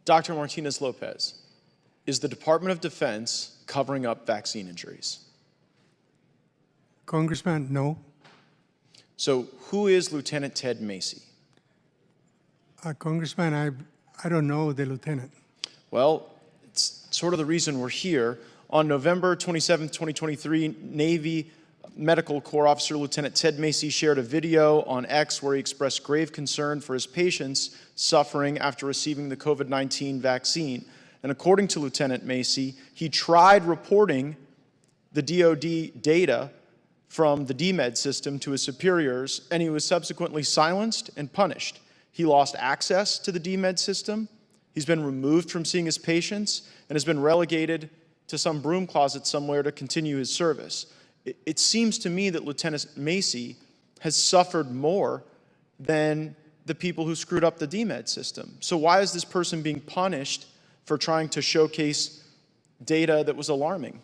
Dr. Martinez-Lopez, is the Department of Defense covering up vaccine injuries? Congressman, no. So who is Lieutenant Ted Macy? Congressman, I don't know the lieutenant. Well, it's sort of the reason we're here. On November 27, 2023, Navy Medical Corps Officer Lieutenant Ted Macy shared a video on X where he expressed grave concern for his patients suffering after receiving the COVID-19 vaccine. And according to Lieutenant Macy, he tried reporting the DoD data from the DMED system to his superiors, and he was subsequently silenced and punished. He lost access to the DMED system. He's been removed from seeing his patients and has been relegated to some broom closet somewhere to continue his service. It seems to me that Lieutenant Macy has suffered more than the people who screwed up the DMED system. So why is this person being punished for trying to showcase data that was alarming?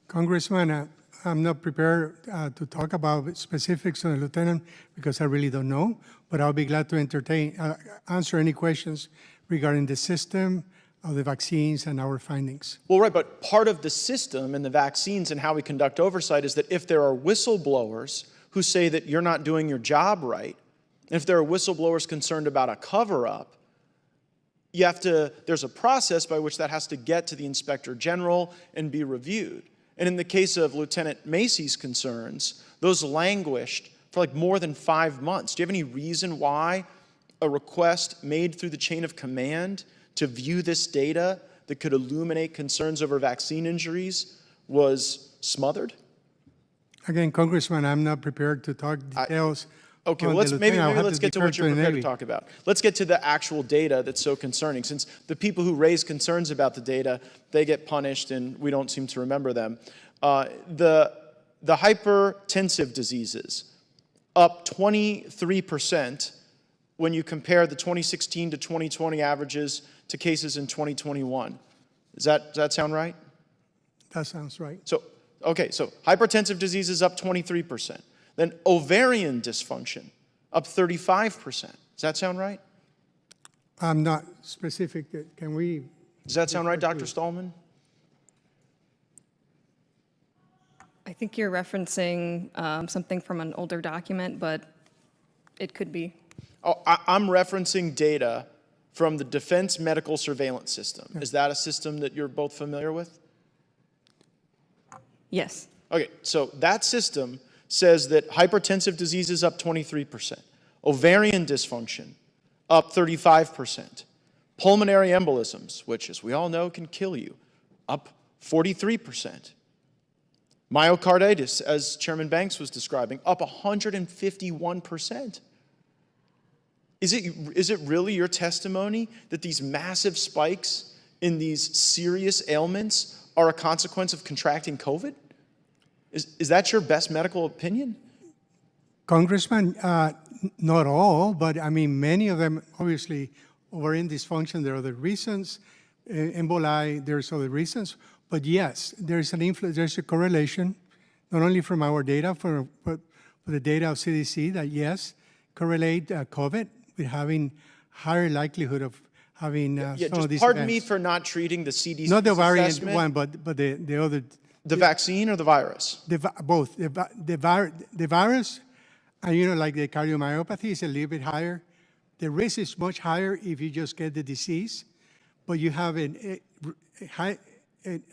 Congressman, I'm not prepared to talk about specifics on the lieutenant because I really don't know, but I'll be glad to answer any questions regarding the system of the vaccines and our findings. Well, right, but part of the system and the vaccines and how we conduct oversight is that if there are whistleblowers who say that you're not doing your job right, and if there are whistleblowers concerned about a cover-up, there's a process by which that has to get to the Inspector General and be reviewed. And in the case of Lieutenant Macy's concerns, those languished for like more than 5 months. Do you have any reason why a request made through the chain of command to view this data that could illuminate concerns over vaccine injuries was smothered? Again, Congressman, I'm not prepared to talk details. Okay, well, maybe let's get to what you're prepared to talk about. Let's get to the actual data that's so concerning. Since the people who raise concerns about the data, they get punished and we don't seem to remember them. The hypertensive diseases, up 23% when you compare the 2016 to 2020 averages to cases in 2021. Does that sound right? That sounds right. So, okay, so hypertensive diseases up 23%. Then ovarian dysfunction up 35%. Does that sound right? I'm not specific. Can we? Does that sound right, Dr. Stallman? I think you're referencing something from an older document, but it could be. Oh, I'm referencing data from the Defense Medical Surveillance System. Yeah. Is that a system that you're both familiar with? Yes. Okay, so that system says that hypertensive diseases up 23%, ovarian dysfunction up 35%, pulmonary embolisms, which as we all know can kill you, up 43%, myocarditis, as Chairman Banks was describing, up 151%. Is it really your testimony that these massive spikes in these serious ailments are a consequence of contracting COVID? Is that your best medical opinion? Congressman, not all, but I mean, many of them, obviously, ovarian dysfunction, there are other reasons, emboli, there's other reasons, but yes, there's a correlation, not only from our data, but for the data of CDC that yes, correlate COVID with having higher likelihood of having some of these events. Pardon me for not treating the CDC not the variant one, but the other. The vaccine or the virus? Both. The virus, and like the cardiomyopathy is a little bit higher. The risk is much higher if you just get the disease, but you have an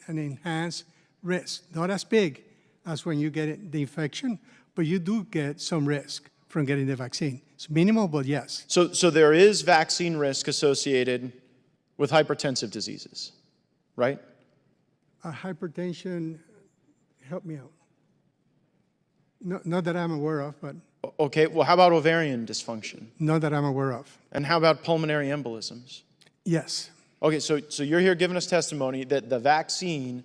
enhanced risk. Not as big as when you get the infection, but you do get some risk from getting the vaccine. It's minimal, but yes. So there is vaccine risk associated with hypertensive diseases, right? Hypertension, help me out. Not that I'm aware of, but. Okay, well, how about ovarian dysfunction? Not that I'm aware of. And how about pulmonary embolisms? Yes. Okay, so you're here giving us testimony that the vaccine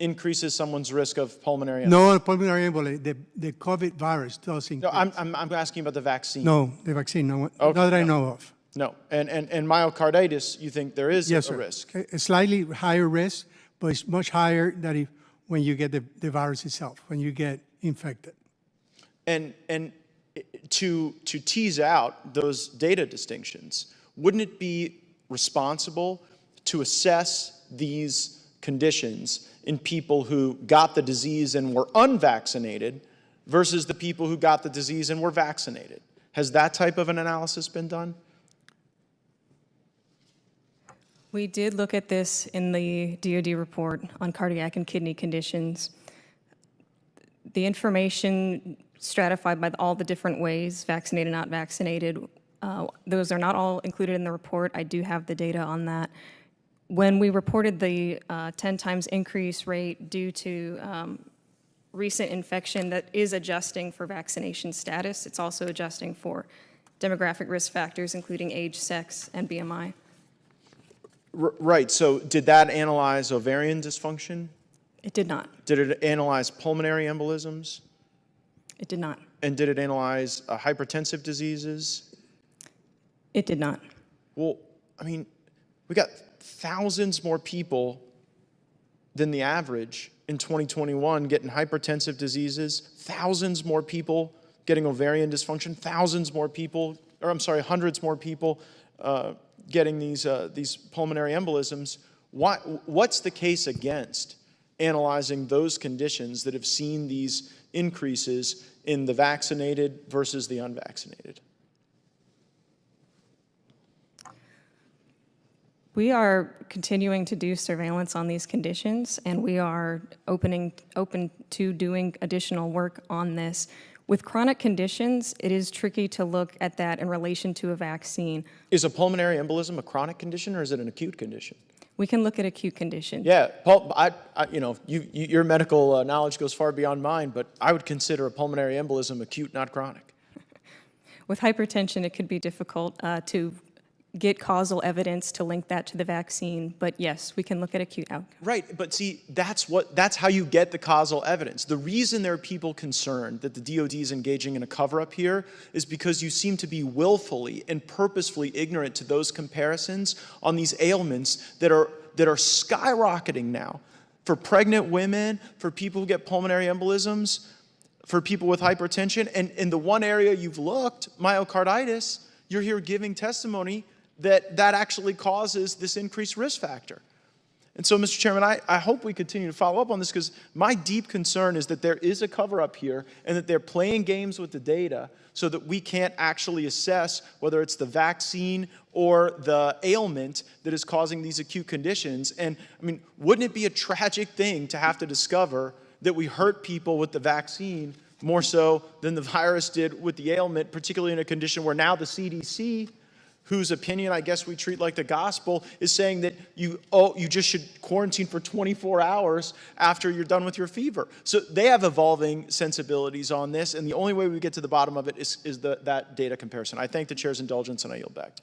increases someone's risk of pulmonary embolism. No, pulmonary embolism, the COVID virus does increase. No, I'm asking about the vaccine. No, the vaccine, no. Okay, not that I know of. No, and myocarditis, you think there is yes, a risk? A slightly higher risk, but it's much higher than when you get the virus itself, when you get infected. And to tease out those data distinctions, wouldn't it be responsible to assess these conditions in people who got the disease and were unvaccinated versus the people who got the disease and were vaccinated? Has that type of an analysis been done? We did look at this in the DoD report on cardiac and kidney conditions. The information stratified by all the different ways, vaccinated, not vaccinated, those are not all included in the report. I do have the data on that. When we reported the 10 times increase rate due to recent infection, that is adjusting for vaccination status. It's also adjusting for demographic risk factors, including age, sex, and BMI. Right, so did that analyze ovarian dysfunction? It did not. Did it analyze pulmonary embolisms? It did not. And did it analyze hypertensive diseases? It did not. Well, I mean, we got thousands more people than the average in 2021 getting hypertensive diseases, thousands more people getting ovarian dysfunction, thousands more people, or I'm sorry, hundreds more people getting these pulmonary embolisms. What's the case against analyzing those conditions that have seen these increases in the vaccinated versus the unvaccinated? We are continuing to do surveillance on these conditions, and we are open to doing additional work on this. With chronic conditions, it is tricky to look at that in relation to a vaccine. Is a pulmonary embolism a chronic condition or is it an acute condition? We can look at acute condition. Yeah, Paul, your medical knowledge goes far beyond mine, but I would consider a pulmonary embolism acute, not chronic. With hypertension, it could be difficult to get causal evidence to link that to the vaccine, but yes, we can look at acute outcome. Right, but see, that's how you get the causal evidence. The reason there are people concerned that the DoD is engaging in a cover-up here is because you seem to be willfully and purposefully ignorant to those comparisons on these ailments that are skyrocketing now. For pregnant women, for people who get pulmonary embolisms, for people with hypertension, and in the one area you've looked, myocarditis, you're here giving testimony that actually causes this increased risk factor. And so, Mr. Chairman, I hope we continue to follow up on this because my deep concern is that there is a cover-up here and that they're playing games with the data so that we can't actually assess whether it's the vaccine or the ailment that is causing these acute conditions. And, I mean, wouldn't it be a tragic thing to have to discover that we hurt people with the vaccine more so than the virus did with the ailment, particularly in a condition where now the CDC, whose opinion I guess we treat like the gospel, is saying that you just should quarantine for 24 hours after you're done with your fever. So they have evolving sensibilities on this, and the only way we get to the bottom of it is that data comparison. I thank the chair's indulgence, and I yield back.